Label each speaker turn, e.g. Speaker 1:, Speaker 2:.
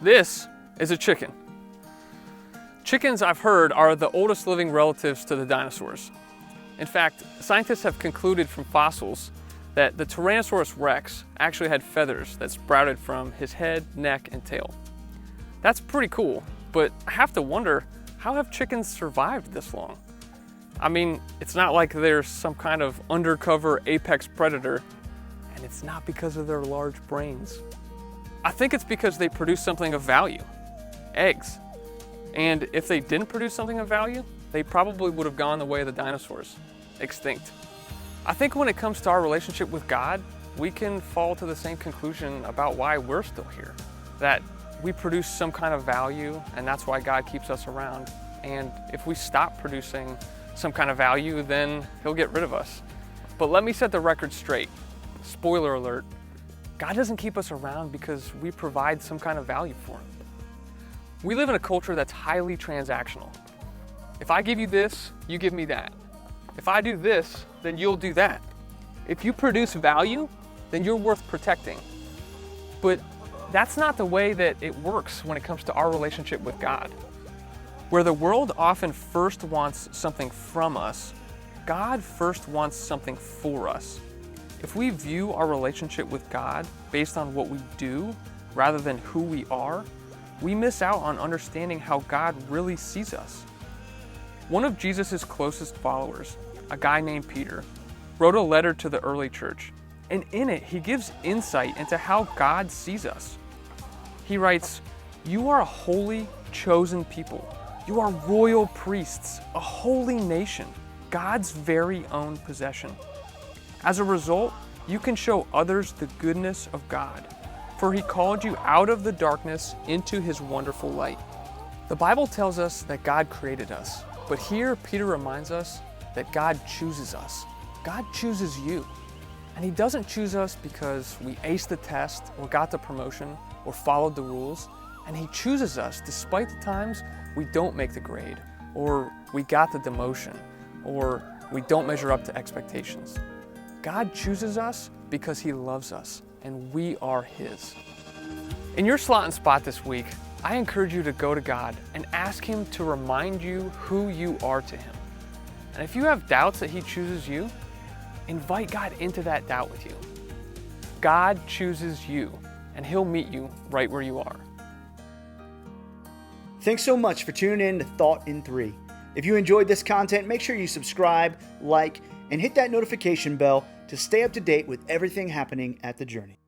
Speaker 1: This is a chicken. Chickens, I've heard, are the oldest living relatives to the dinosaurs. In fact, scientists have concluded from fossils that the Tyrannosaurus rex actually had feathers that sprouted from his head, neck, and tail. That's pretty cool, but I have to wonder, how have chickens survived this long? I mean, it's not like there's some kind of undercover apex predator, and it's not because of their large brains. I think it's because they produce something of value, eggs. And if they didn't produce something of value, they probably would have gone the way of the dinosaurs, extinct. I think when it comes to our relationship with God, we can fall to the same conclusion about why we're still here. That we produce some kind of value, and that's why God keeps us around. And if we stop producing some kind of value, then He'll get rid of us. But let me set the record straight. Spoiler alert, God doesn't keep us around because we provide some kind of value for Him. We live in a culture that's highly transactional. If I give you this, you give me that. If I do this, then you'll do that. If you produce value, then you're worth protecting. But that's not the way that it works when it comes to our relationship with God. Where the world often first wants something from us, God first wants something for us. If we view our relationship with God based on what we do rather than who we are, we miss out on understanding how God really sees us. One of Jesus' closest followers, a guy named Peter, wrote a letter to the early church, and in it he gives insight into how God sees us. He writes, "You are a holy, chosen people. You are royal priests, a holy nation, God's very own possession. As a result, you can show others the goodness of God, for He called you out of the darkness into His wonderful light." The Bible tells us that God created us, but here Peter reminds us that God chooses us. God chooses you. And He doesn't choose us because we aced the test or got the promotion or followed the rules. And He chooses us despite the times we don't make the grade, or we got the demotion, or we don't measure up to expectations. God chooses us because He loves us, and we are His. In your slot and spot this week, I encourage you to go to God and ask Him to remind you who you are to Him. And if you have doubts that He chooses you, invite God into that doubt with you. God chooses you, and He'll meet you right where you are.
Speaker 2: Thanks so much for tuning in to Thought in 3. If you enjoyed this content, make sure you subscribe, like, and hit that notification bell to stay up to date with everything happening at The Journey.